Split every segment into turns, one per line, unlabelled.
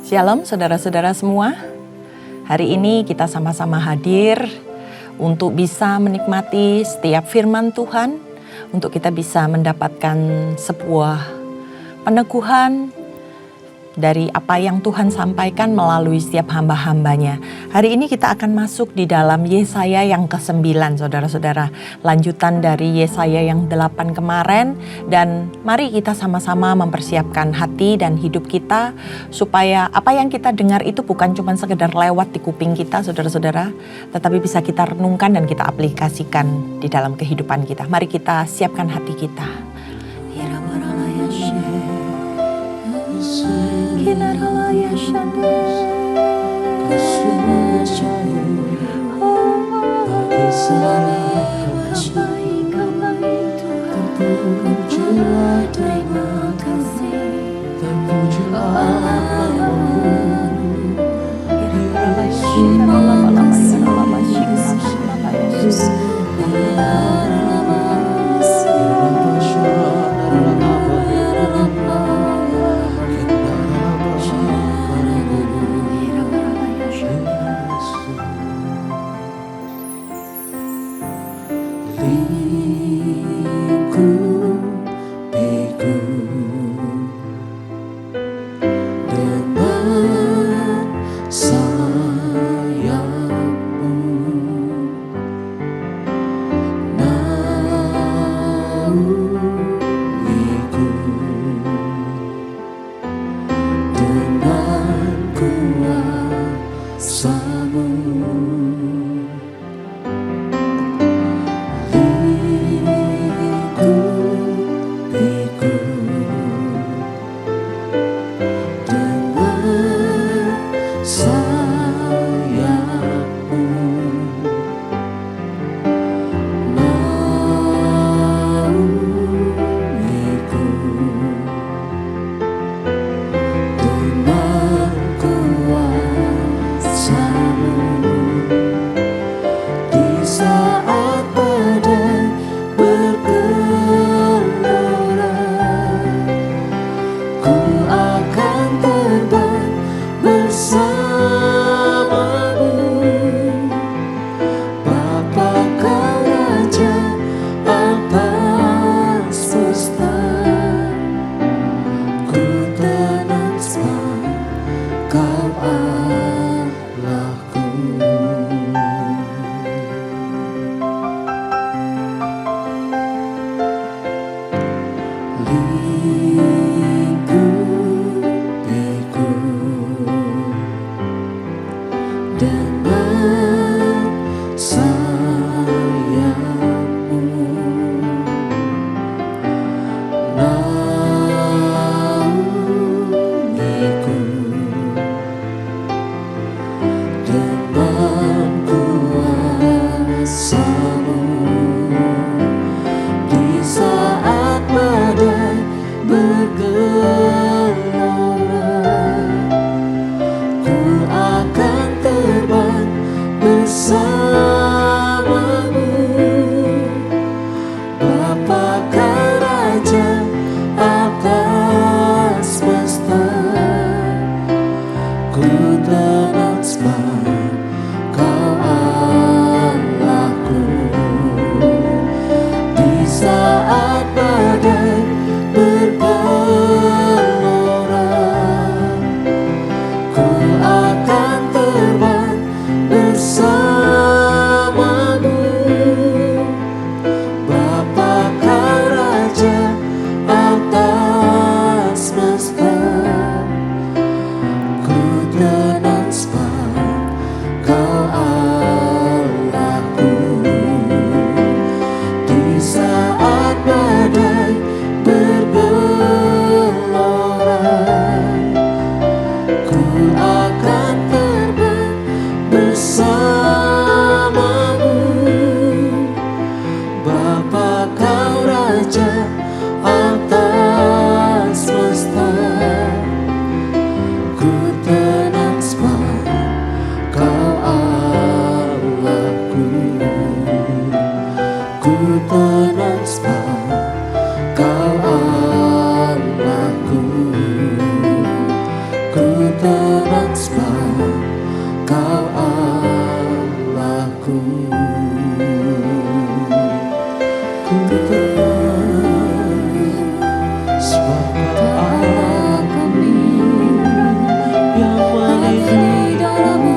Shalom saudara-saudara semua. Hari ini kita sama-sama hadir untuk bisa menikmati setiap firman Tuhan, untuk kita bisa mendapatkan sebuah peneguhan dari apa yang Tuhan sampaikan melalui setiap hamba-hambanya. Hari ini kita akan masuk di dalam Yesaya yang ke-9, saudara-saudara. Lanjutan dari Yesaya yang 8 kemarin. Dan mari kita sama-sama mempersiapkan hati dan hidup kita, supaya apa yang kita dengar itu bukan cuma sekedar lewat di kuping kita, saudara-saudara, tetapi bisa kita renungkan dan kita aplikasikan di dalam kehidupan kita. Mari kita siapkan hati kita.
Kau Allahku, ku tetap sebagai Allah kami yang paling dalammu.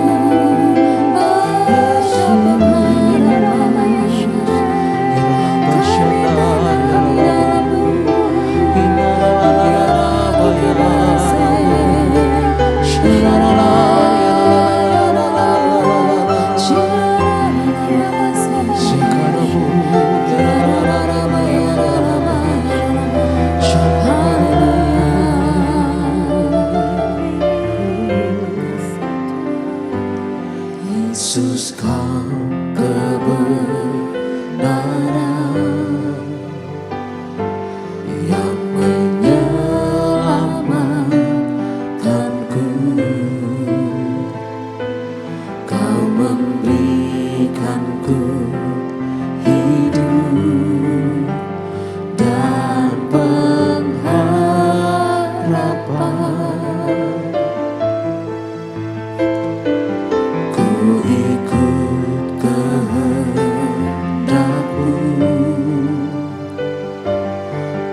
Yesus, Kau kebenaran yang menyelamatkanku. Kau memberikanku hidup dan pengharapan. Ku ikut kehendak-Mu,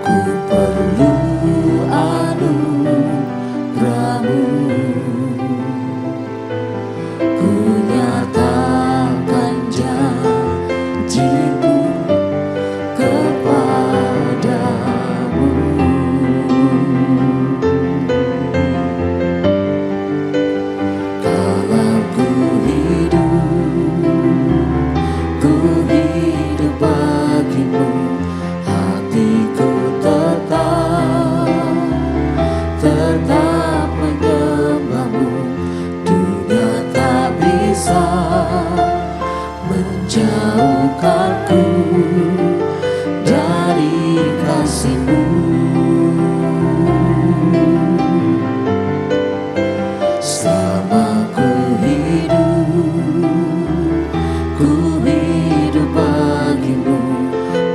ku perlu anugerah-Mu. Ku nyatakan janji-Mu kepadamu. Kalau ku hidup bagi-Mu, hatiku tetap menyembah-Mu. Dunia tak bisa menjauhkanku dari kasih-Mu. Selama ku hidup bagi-Mu,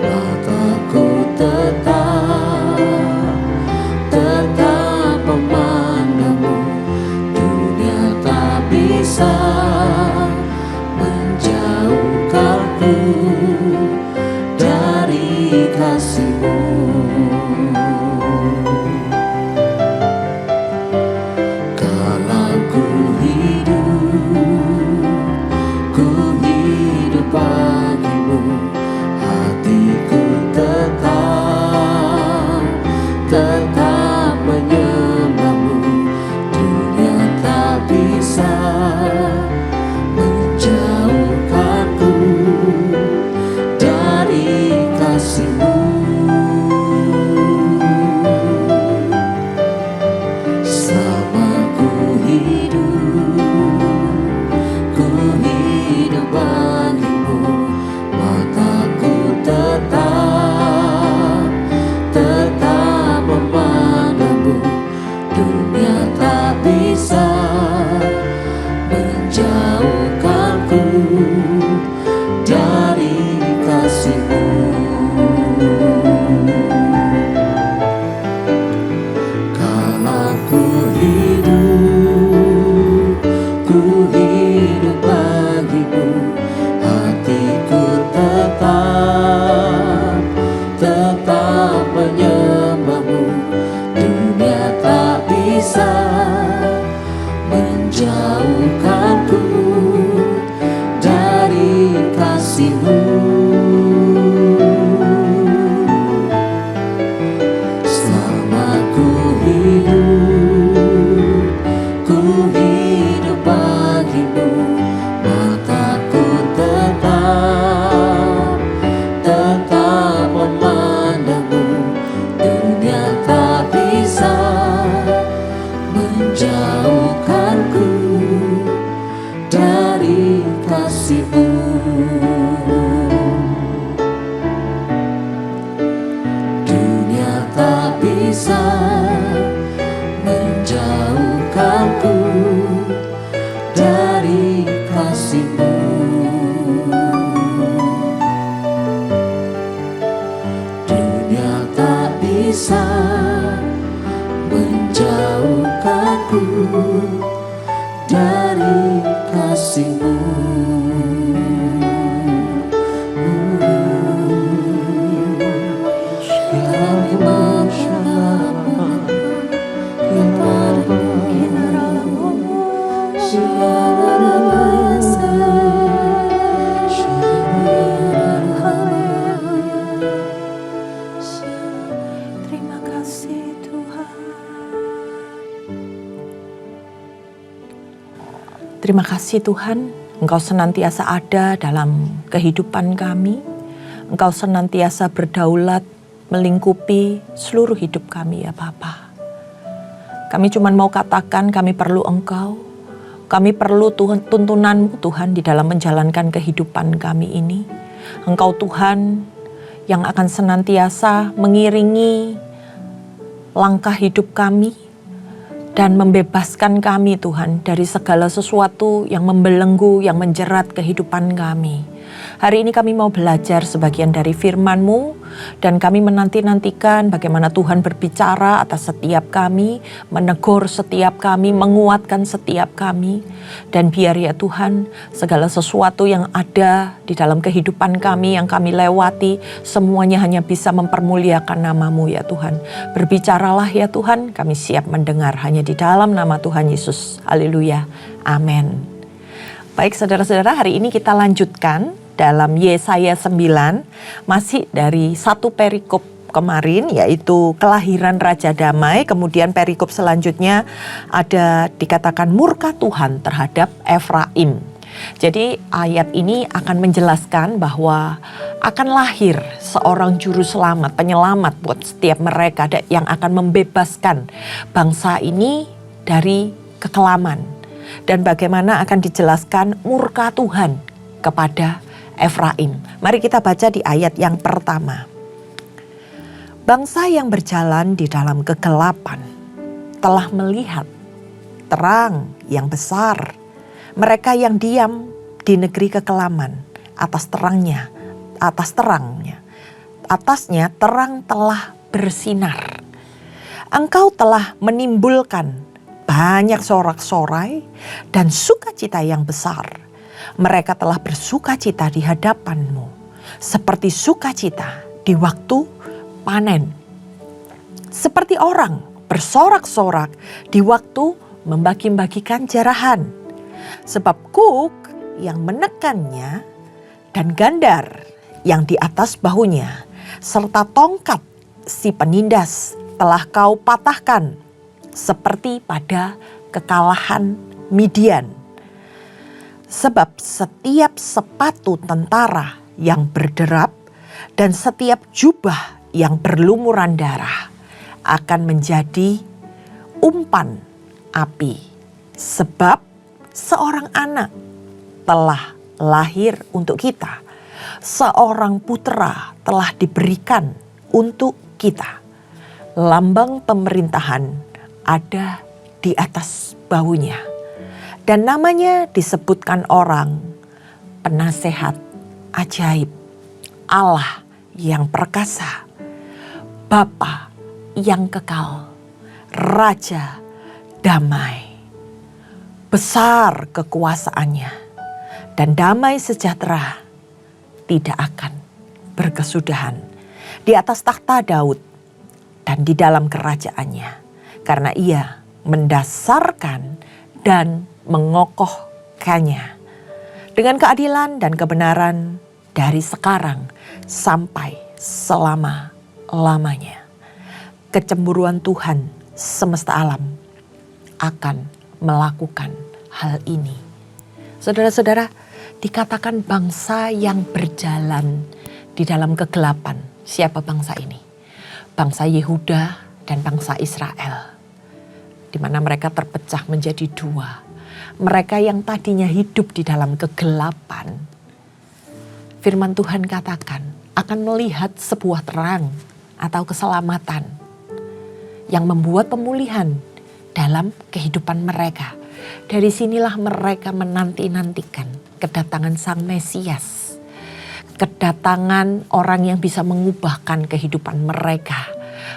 mataku tetap memandang-Mu. Dunia tak bisa menjauhkanku dari kasih-Mu. Kalau ku hidup bagi-Mu, hatiku tetap menyembah-Mu. Dunia tak bisa menjauhkanku dari kasih-Mu. Selama ku hidup bagi-Mu, mataku tetap memandang-Mu. Dunia tak bisa menjauhkanku dari kasih-Mu. Kalau ku hidup bagi-Mu, hatiku tetap menyembah-Mu. Dunia tak bisa menjauhkanku dari kasih-Mu. Selama ku hidup bagi-Mu, mataku tetap memandang-Mu. Dunia tak bisa menjauhkanku dari kasih-Mu. Dunia tak bisa menjauhkanku dari kasih-Mu. Dunia tak bisa menjauhkanku dari kasih-Mu.
Terima kasih Tuhan. Terima kasih Tuhan, Engkau senantiasa ada dalam kehidupan kami. Engkau senantiasa berdaulat melingkupi seluruh hidup kami ya Bapa. Kami cuma mau katakan kami perlu Engkau. Kami perlu tuntunan-Mu Tuhan di dalam menjalankan kehidupan kami ini. Engkau Tuhan yang akan senantiasa mengiringi langkah hidup kami dan membebaskan kami Tuhan dari segala sesuatu yang membelenggu, yang menjerat kehidupan kami. Hari ini kami mau belajar sebagian dari firman-Mu dan kami menanti-nantikan bagaimana Tuhan berbicara atas setiap kami, menegur setiap kami, menguatkan setiap kami. Dan biar ya Tuhan, segala sesuatu yang ada di dalam kehidupan kami yang kami lewati, semuanya hanya bisa mempermuliakan nama-Mu ya Tuhan. Berbicaralah ya Tuhan, kami siap mendengar hanya di dalam nama Tuhan Yesus. Haleluya. Amin. Baik saudara-saudara, hari ini kita lanjutkan dalam Yesaya 9, masih dari satu perikop kemarin yaitu kelahiran Raja Damai. Kemudian perikop selanjutnya ada dikatakan murka Tuhan terhadap Efraim. Jadi ayat ini akan menjelaskan bahwa akan lahir seorang juru selamat, penyelamat buat setiap mereka yang akan membebaskan bangsa ini dari kekelaman. Dan bagaimana akan dijelaskan murka Tuhan kepada Efraim. Mari kita baca di ayat yang pertama. Bangsa yang berjalan di dalam kegelapan telah melihat terang yang besar. Mereka yang diam di negeri kekelaman atasnya terang telah bersinar. Engkau telah menimbulkan banyak sorak-sorai dan sukacita yang besar. Mereka telah bersukacita di hadapan-Mu, seperti sukacita di waktu panen. Seperti orang bersorak-sorak di waktu membagi-bagikan jarahan. Sebab kuk yang menekannya dan gandar yang di atas bahunya, serta tongkat si penindas telah Kau patahkan, seperti pada kekalahan Midian. Sebab setiap sepatu tentara yang berderap dan setiap jubah yang berlumuran darah akan menjadi umpan api. Sebab seorang anak telah lahir untuk kita, seorang putra telah diberikan untuk kita. Lambang pemerintahan ada di atas bahunya. Dan namanya disebutkan orang penasehat ajaib, Allah yang perkasa, Bapa yang kekal, Raja damai. Besar kekuasaannya dan damai sejahtera tidak akan berkesudahan di atas takhta Daud dan di dalam kerajaannya, karena Ia mendasarkan dan mengokohkannya dengan keadilan dan kebenaran dari sekarang sampai selama-lamanya. Kecemburuan Tuhan semesta alam akan melakukan hal ini. Saudara-saudara, dikatakan bangsa yang berjalan di dalam kegelapan. Siapa bangsa ini? Bangsa Yehuda dan bangsa Israel, di mana mereka terpecah menjadi dua. Mereka yang tadinya hidup di dalam kegelapan, firman Tuhan katakan akan melihat sebuah terang atau keselamatan yang membuat pemulihan dalam kehidupan mereka. Dari sinilah mereka menanti-nantikan kedatangan Sang Mesias, kedatangan orang yang bisa mengubahkan kehidupan mereka,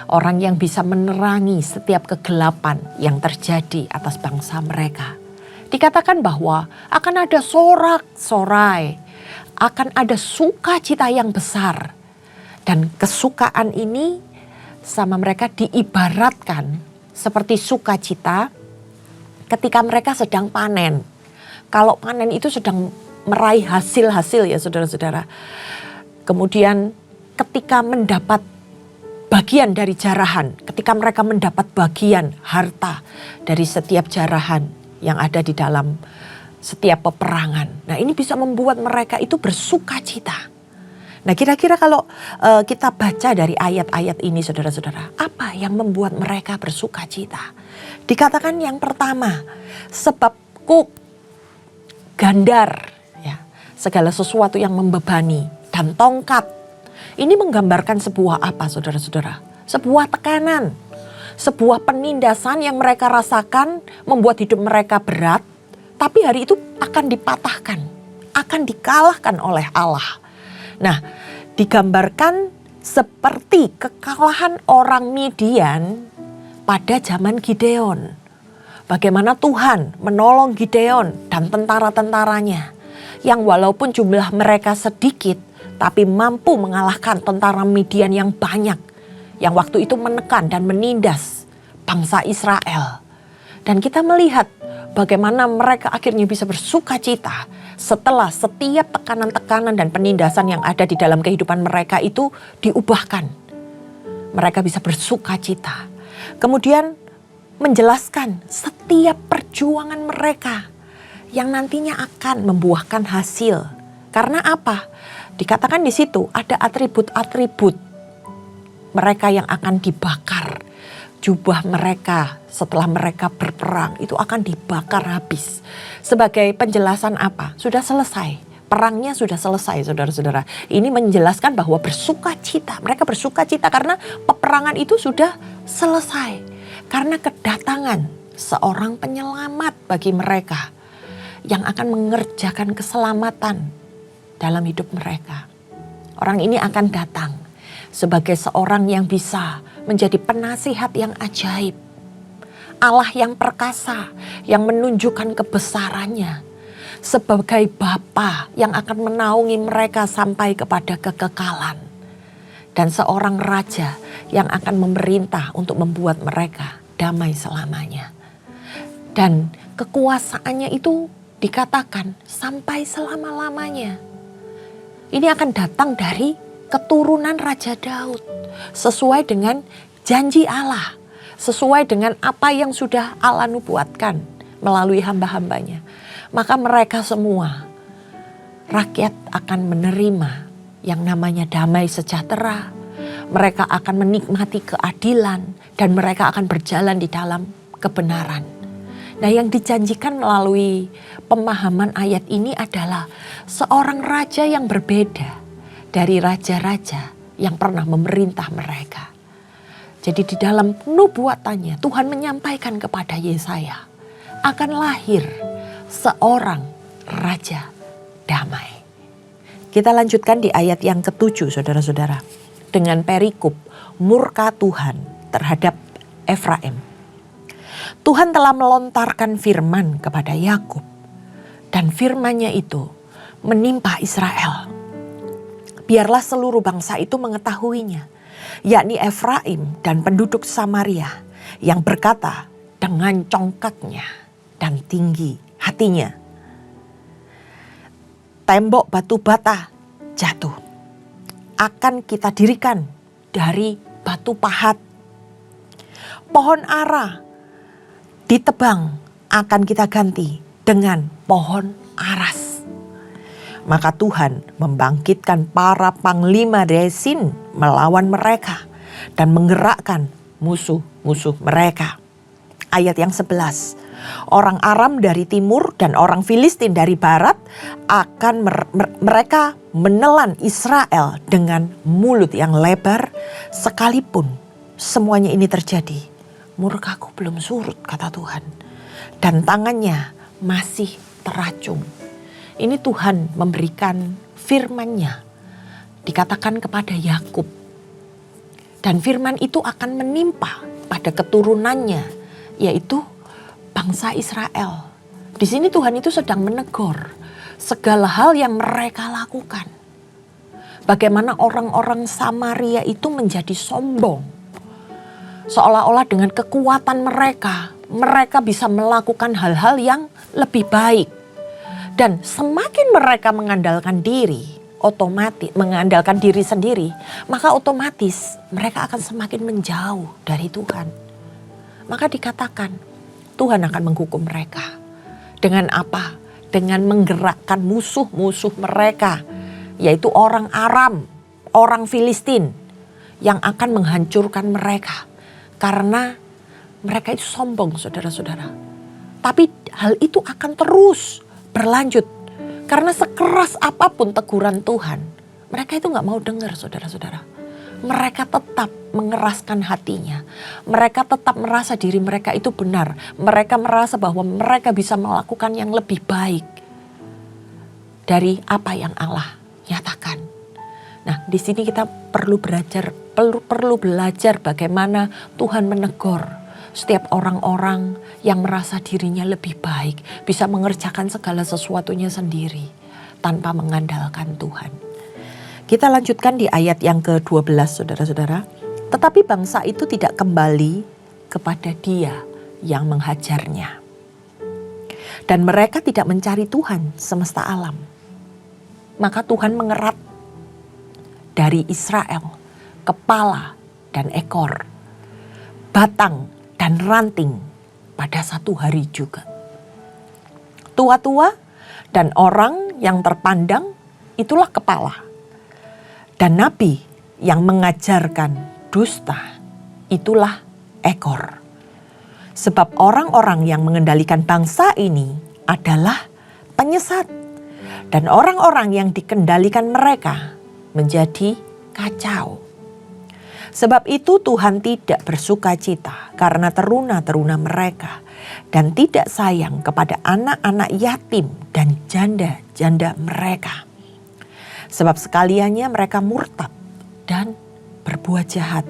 orang yang bisa menerangi setiap kegelapan yang terjadi atas bangsa mereka. Dikatakan bahwa akan ada sorak-sorai, akan ada sukacita yang besar. Dan kesukaan ini sama mereka diibaratkan seperti sukacita ketika mereka sedang panen. Kalau panen itu sedang meraih hasil-hasil ya saudara-saudara. Kemudian ketika mendapat bagian dari jarahan, ketika mereka mendapat bagian harta dari setiap jarahan yang ada di dalam setiap peperangan. Nah, ini bisa membuat mereka itu bersukacita. Nah, kira-kira kalau kita baca dari ayat-ayat ini saudara-saudara, apa yang membuat mereka bersukacita? Dikatakan yang pertama, sebab kuk gandar, ya, segala sesuatu yang membebani, dan tongkat. Ini menggambarkan sebuah apa saudara-saudara? Sebuah tekanan, sebuah penindasan yang mereka rasakan membuat hidup mereka berat, tapi hari itu akan dipatahkan, akan dikalahkan oleh Allah. Nah, digambarkan seperti kekalahan orang Midian pada zaman Gideon. Bagaimana Tuhan menolong Gideon dan tentara-tentaranya yang walaupun jumlah mereka sedikit tapi mampu mengalahkan tentara Midian yang banyak yang waktu itu menekan dan menindas bangsa Israel. Dan kita melihat bagaimana mereka akhirnya bisa bersukacita setelah setiap tekanan-tekanan dan penindasan yang ada di dalam kehidupan mereka itu diubahkan. Mereka bisa bersukacita. Kemudian menjelaskan setiap perjuangan mereka yang nantinya akan membuahkan hasil. Karena apa? Dikatakan di situ ada atribut-atribut mereka yang akan dibakar. Jubah mereka setelah mereka berperang itu akan dibakar habis. Sebagai penjelasan apa? Sudah selesai. Perangnya sudah selesai saudara-saudara. Ini menjelaskan bahwa bersukacita. Mereka bersukacita karena peperangan itu sudah selesai. Karena kedatangan seorang penyelamat bagi mereka. Yang akan mengerjakan keselamatan dalam hidup mereka. Orang ini akan datang sebagai seorang yang bisa menjadi penasihat yang ajaib. Allah yang perkasa, yang menunjukkan kebesarannya. Sebagai Bapa yang akan menaungi mereka sampai kepada kekekalan. Dan seorang raja yang akan memerintah untuk membuat mereka damai selamanya. Dan kekuasaannya itu dikatakan sampai selama-lamanya. Ini akan datang dari keturunan Raja Daud. Sesuai dengan janji Allah. Sesuai dengan apa yang sudah Allah nubuatkan melalui hamba-hambanya. Maka mereka semua, rakyat akan menerima yang namanya damai sejahtera. Mereka akan menikmati keadilan dan mereka akan berjalan di dalam kebenaran. Nah, yang dijanjikan melalui pemahaman ayat ini adalah seorang raja yang berbeda dari raja-raja yang pernah memerintah mereka. Jadi di dalam nubuatannya Tuhan menyampaikan kepada Yesaya akan lahir seorang raja damai. Kita lanjutkan di ayat yang ke-7 saudara-saudara. Dengan perikop murka Tuhan terhadap Efraim. Tuhan telah melontarkan firman kepada Yakub. Dan firman-Nya itu menimpa Israel. Biarlah seluruh bangsa itu mengetahuinya. Yakni Efraim dan penduduk Samaria yang berkata dengan congkaknya dan tinggi hatinya. Tembok batu bata jatuh. Akan kita dirikan dari batu pahat. Pohon ara ditebang akan kita ganti dengan pohon aras. Maka Tuhan membangkitkan para panglima Resin melawan mereka dan menggerakkan musuh-musuh mereka. Ayat yang 11. Orang Aram dari timur dan orang Filistin dari barat akan mereka menelan Israel dengan mulut yang lebar sekalipun semuanya ini terjadi. Murkaku belum surut kata Tuhan dan tangannya masih teracung. Ini Tuhan memberikan firman-Nya dikatakan kepada Yakub. Dan firman itu akan menimpa pada keturunannya yaitu bangsa Israel Di sini Tuhan itu sedang menegur segala hal yang mereka lakukan. Bagaimana orang-orang Samaria itu menjadi sombong. Seolah-olah dengan kekuatan mereka bisa melakukan hal-hal yang lebih baik. Dan semakin mereka mengandalkan diri, mengandalkan diri sendiri, maka otomatis mereka akan semakin menjauh dari Tuhan. Maka dikatakan Tuhan akan menghukum mereka. Dengan apa? Dengan menggerakkan musuh-musuh mereka, yaitu orang Aram, orang Filistin yang akan menghancurkan mereka. Karena mereka itu sombong, saudara-saudara. Tapi hal itu akan terus berlanjut. Karena sekeras apapun teguran Tuhan, mereka itu gak mau dengar, saudara-saudara. Mereka tetap mengeraskan hatinya. Mereka tetap merasa diri mereka itu benar. Mereka merasa bahwa mereka bisa melakukan yang lebih baik dari apa yang Allah nyatakan. Nah, di sini kita perlu belajar bagaimana Tuhan menegur setiap orang-orang yang merasa dirinya lebih baik, bisa mengerjakan segala sesuatunya sendiri tanpa mengandalkan Tuhan. Kita lanjutkan di ayat yang ke-12, saudara-saudara. Tetapi bangsa itu tidak kembali kepada Dia yang menghajarnya. Dan mereka tidak mencari Tuhan semesta alam. Maka Tuhan mengerat dari Israel kepala dan ekor, batang dan ranting pada satu hari juga. Tua-tua dan orang yang terpandang itulah kepala. Dan nabi yang mengajarkan dusta itulah ekor. Sebab orang-orang yang mengendalikan bangsa ini adalah penyesat. Dan orang-orang yang dikendalikan mereka menjadi kacau. Sebab itu Tuhan tidak bersuka cita karena teruna-teruna mereka. Dan tidak sayang kepada anak-anak yatim dan janda-janda mereka. Sebab sekaliannya mereka murtad dan berbuat jahat.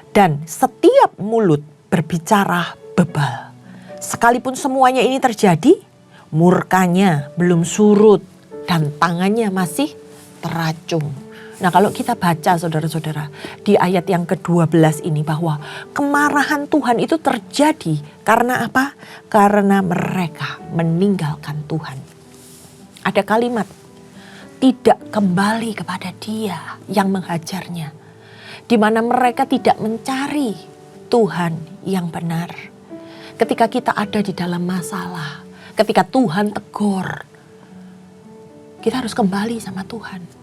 Dan setiap mulut berbicara bebal. Sekalipun semuanya ini terjadi, murkanya belum surut dan tangannya masih teracung. Nah, kalau kita baca, saudara-saudara, di ayat yang ke-12 ini bahwa kemarahan Tuhan itu terjadi karena apa? Karena mereka meninggalkan Tuhan. Ada kalimat, tidak kembali kepada Dia yang menghajarnya. Di mana mereka tidak mencari Tuhan yang benar. Ketika kita ada di dalam masalah, ketika Tuhan tegur, kita harus kembali sama Tuhan.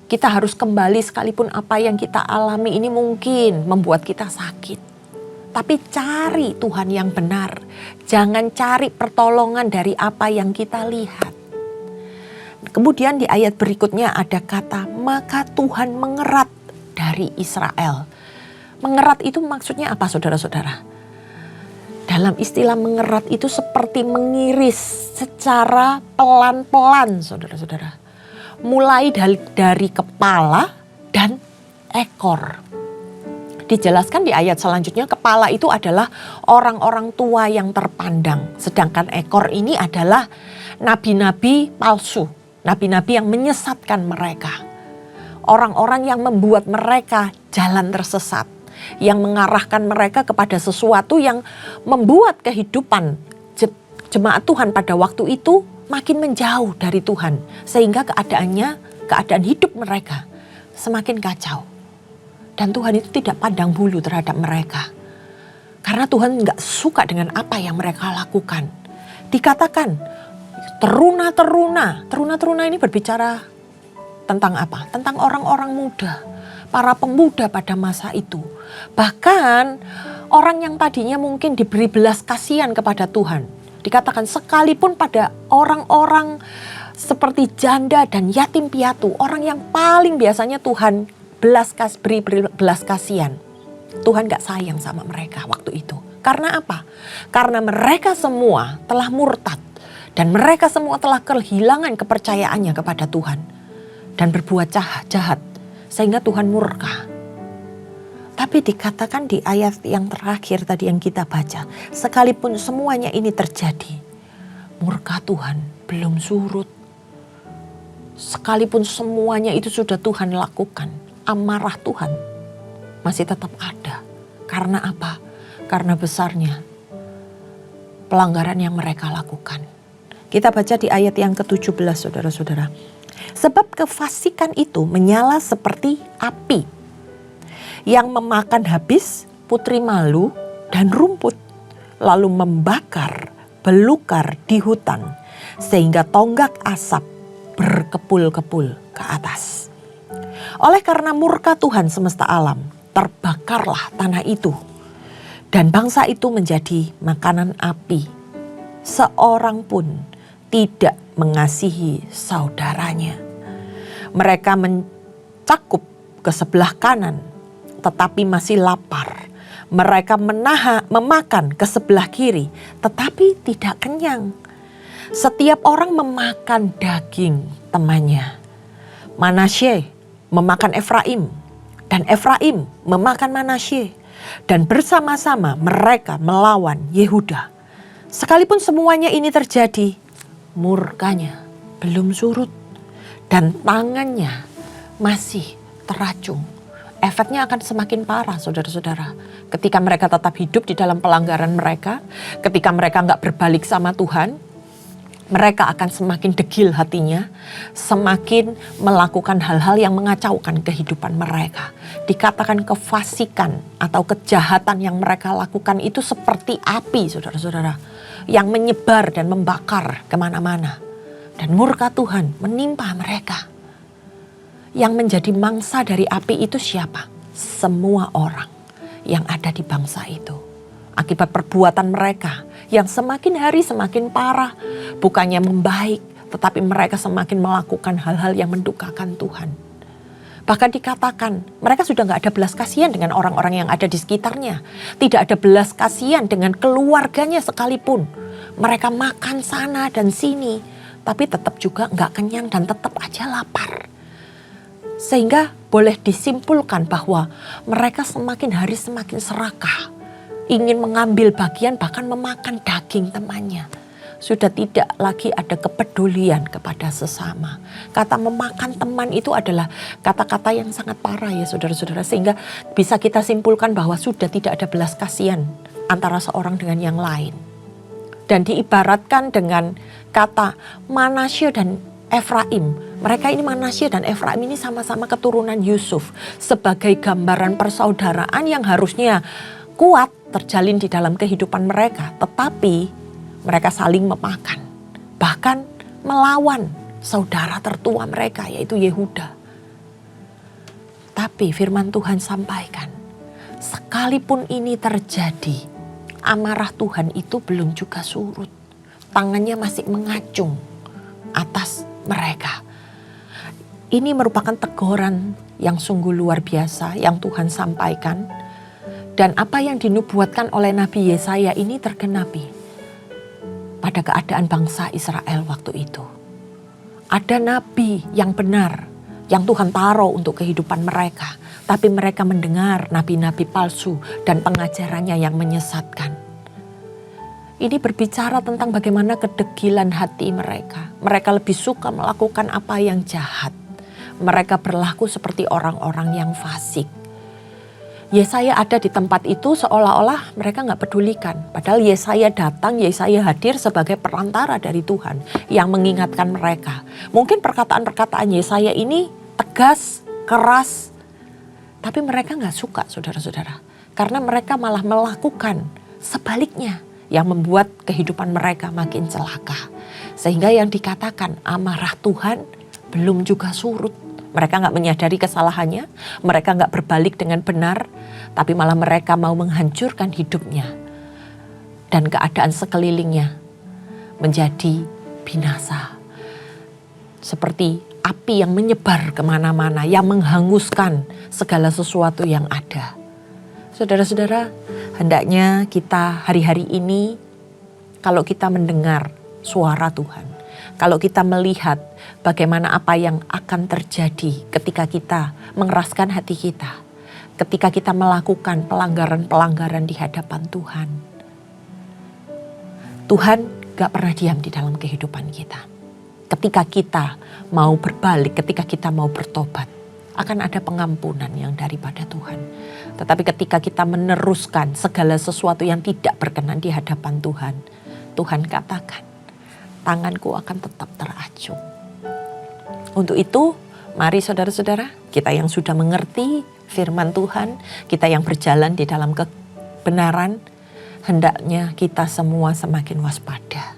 Kita harus kembali sekalipun apa yang kita alami ini mungkin membuat kita sakit. Tapi cari Tuhan yang benar. Jangan cari pertolongan dari apa yang kita lihat. Kemudian di ayat berikutnya ada kata, maka Tuhan mengerat dari Israel. Mengerat itu maksudnya apa, saudara-saudara? Dalam istilah mengerat itu seperti mengiris secara pelan-pelan, saudara-saudara. Mulai dari kepala dan ekor. Dijelaskan di ayat selanjutnya, kepala itu adalah orang-orang tua yang terpandang. Sedangkan ekor ini adalah nabi-nabi palsu. Nabi-nabi yang menyesatkan mereka. Orang-orang yang membuat mereka jalan tersesat. Yang mengarahkan mereka kepada sesuatu yang membuat kehidupan jemaat Tuhan pada waktu itu makin menjauh dari Tuhan. Sehingga keadaan hidup mereka semakin kacau. Dan Tuhan itu tidak pandang bulu terhadap mereka. Karena Tuhan gak suka dengan apa yang mereka lakukan. Dikatakan teruna-teruna. Teruna-teruna ini berbicara tentang apa? Tentang orang-orang muda. Para pemuda pada masa itu. Bahkan orang yang tadinya mungkin diberi belas kasihan kepada Tuhan. Dikatakan sekalipun pada orang-orang seperti janda dan yatim piatu. Orang yang paling biasanya Tuhan beri belas kasihan. Tuhan gak sayang sama mereka waktu itu. Karena apa? Karena mereka semua telah murtad. Dan mereka semua telah kehilangan kepercayaannya kepada Tuhan. Dan berbuat jahat. Sehingga Tuhan murka. Tapi dikatakan di ayat yang terakhir tadi yang kita baca, sekalipun semuanya ini terjadi, murka Tuhan belum surut. Sekalipun semuanya itu sudah Tuhan lakukan, amarah Tuhan masih tetap ada. Karena apa? Karena besarnya pelanggaran yang mereka lakukan. Kita baca di ayat yang ke-17, saudara-saudara. Sebab kefasikan itu menyala seperti api yang memakan habis putri malu dan rumput, lalu membakar belukar di hutan, sehingga tonggak asap berkepul-kepul ke atas. Oleh karena murka Tuhan semesta alam, terbakarlah tanah itu, dan bangsa itu menjadi makanan api. Seorang pun tidak mengasihi saudaranya. Mereka mencakup ke sebelah kanan, tetapi masih lapar. Mereka memakan ke sebelah kiri, tetapi tidak kenyang. Setiap orang memakan daging temannya. Manasye memakan Efraim, dan Efraim memakan Manasye. Dan bersama-sama mereka melawan Yehuda. Sekalipun semuanya ini terjadi, murkanya belum surut dan tangannya masih teracung. Efeknya akan semakin parah, saudara-saudara. Ketika mereka tetap hidup di dalam pelanggaran mereka, ketika mereka nggak berbalik sama Tuhan, mereka akan semakin degil hatinya, semakin melakukan hal-hal yang mengacaukan kehidupan mereka. Dikatakan kefasikan atau kejahatan yang mereka lakukan itu seperti api, saudara-saudara, yang menyebar dan membakar kemana-mana. Dan murka Tuhan menimpa mereka. Yang menjadi mangsa dari api itu siapa? Semua orang yang ada di bangsa itu. Akibat perbuatan mereka yang semakin hari semakin parah. Bukannya membaik, tetapi mereka semakin melakukan hal-hal yang mendukakan Tuhan. Bahkan dikatakan mereka sudah gak ada belas kasihan dengan orang-orang yang ada di sekitarnya. Tidak ada belas kasihan dengan keluarganya sekalipun. Mereka makan sana dan sini, tapi tetap juga gak kenyang dan tetap aja lapar. Sehingga boleh disimpulkan bahwa mereka semakin hari semakin serakah. Ingin mengambil bagian bahkan memakan daging temannya. Sudah tidak lagi ada kepedulian kepada sesama. Kata memakan teman itu adalah kata-kata yang sangat parah ya saudara-saudara. Sehingga bisa kita simpulkan bahwa sudah tidak ada belas kasihan antara seorang dengan yang lain. Dan diibaratkan dengan kata Manasye dan Efraim. Mereka ini Manasye dan Efraim ini sama-sama keturunan Yusuf. Sebagai gambaran persaudaraan yang harusnya kuat terjalin di dalam kehidupan mereka. Tetapi mereka saling memakan. Bahkan melawan saudara tertua mereka yaitu Yehuda. Tapi firman Tuhan sampaikan. Sekalipun ini terjadi, amarah Tuhan itu belum juga surut. Tangannya masih mengacung atas mereka. Ini merupakan teguran yang sungguh luar biasa yang Tuhan sampaikan. Dan apa yang dinubuatkan oleh Nabi Yesaya ini tergenapi pada keadaan bangsa Israel waktu itu. Ada nabi yang benar yang Tuhan taruh untuk kehidupan mereka. Tapi mereka mendengar nabi-nabi palsu dan pengajarannya yang menyesatkan. Ini berbicara tentang bagaimana kedegilan hati mereka. Mereka lebih suka melakukan apa yang jahat. Mereka berlaku seperti orang-orang yang fasik. Yesaya ada di tempat itu seolah-olah mereka gak pedulikan. Padahal Yesaya datang, Yesaya hadir sebagai perantara dari Tuhan yang mengingatkan mereka. Mungkin perkataan-perkataan Yesaya ini tegas, keras. Tapi mereka gak suka saudara-saudara. Karena mereka malah melakukan sebaliknya yang membuat kehidupan mereka makin celaka. Sehingga yang dikatakan amarah Tuhan belum juga surut. Mereka gak menyadari kesalahannya, mereka gak berbalik dengan benar, tapi malah mereka mau menghancurkan hidupnya. Dan keadaan sekelilingnya menjadi binasa. Seperti api yang menyebar kemana-mana, yang menghanguskan segala sesuatu yang ada. Saudara-saudara, hendaknya kita hari-hari ini, kalau kita mendengar suara Tuhan, kalau kita melihat bagaimana apa yang akan terjadi ketika kita mengeraskan hati kita, ketika kita melakukan pelanggaran-pelanggaran di hadapan Tuhan, Tuhan gak pernah diam di dalam kehidupan kita. Ketika kita mau berbalik, ketika kita mau bertobat, akan ada pengampunan yang daripada Tuhan. Tetapi ketika kita meneruskan segala sesuatu yang tidak berkenan di hadapan Tuhan, Tuhan katakan, tanganku akan tetap teracung. Untuk itu, mari saudara-saudara, kita yang sudah mengerti firman Tuhan, kita yang berjalan di dalam kebenaran, hendaknya kita semua semakin waspada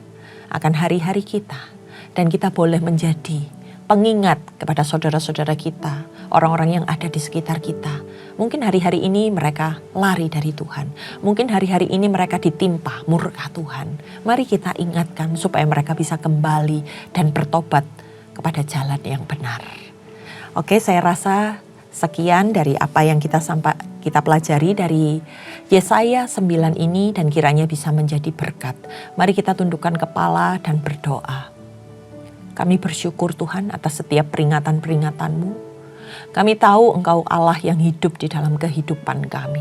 akan hari-hari kita. Dan kita boleh menjadi pengingat kepada saudara-saudara kita, orang-orang yang ada di sekitar kita. Mungkin hari-hari ini mereka lari dari Tuhan. Mungkin hari-hari ini mereka ditimpa murka Tuhan. Mari kita ingatkan supaya mereka bisa kembali dan bertobat kepada jalan yang benar. Oke, saya rasa sekian dari apa yang kita pelajari dari Yesaya 9 ini dan kiranya bisa menjadi berkat. Mari kita tundukkan kepala dan berdoa. Kami bersyukur Tuhan atas setiap peringatan-peringatan-Mu. Kami tahu Engkau Allah yang hidup di dalam kehidupan kami.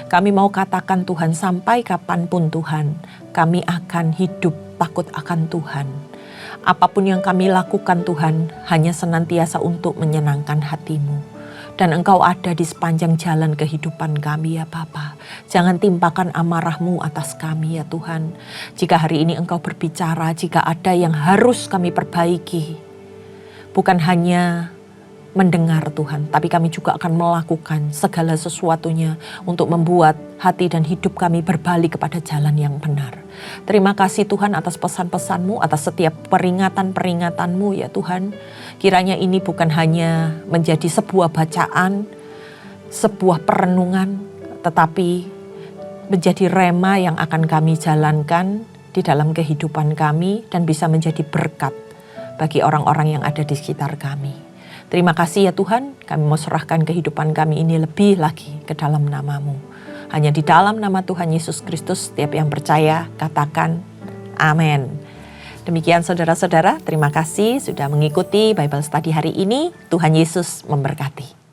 Kami mau katakan Tuhan, sampai kapanpun Tuhan, kami akan hidup takut akan Tuhan. Apapun yang kami lakukan Tuhan, hanya senantiasa untuk menyenangkan hati-Mu. Dan Engkau ada di sepanjang jalan kehidupan kami ya Bapa. Jangan timpakan amarah-Mu atas kami ya Tuhan. Jika hari ini Engkau berbicara, jika ada yang harus kami perbaiki, bukan hanya mendengar Tuhan, tapi kami juga akan melakukan segala sesuatunya untuk membuat hati dan hidup kami berbalik kepada jalan yang benar. Terima kasih Tuhan atas pesan-pesan-Mu, atas setiap peringatan-peringatan-Mu ya Tuhan. Kiranya ini bukan hanya menjadi sebuah bacaan, sebuah perenungan, tetapi menjadi rema yang akan kami jalankan di dalam kehidupan kami dan bisa menjadi berkat bagi orang-orang yang ada di sekitar kami. Terima kasih ya Tuhan, kami mau serahkan kehidupan kami ini lebih lagi ke dalam nama-Mu. Hanya di dalam nama Tuhan Yesus Kristus, setiap yang percaya katakan amin. Demikian saudara-saudara, terima kasih sudah mengikuti Bible Study hari ini. Tuhan Yesus memberkati.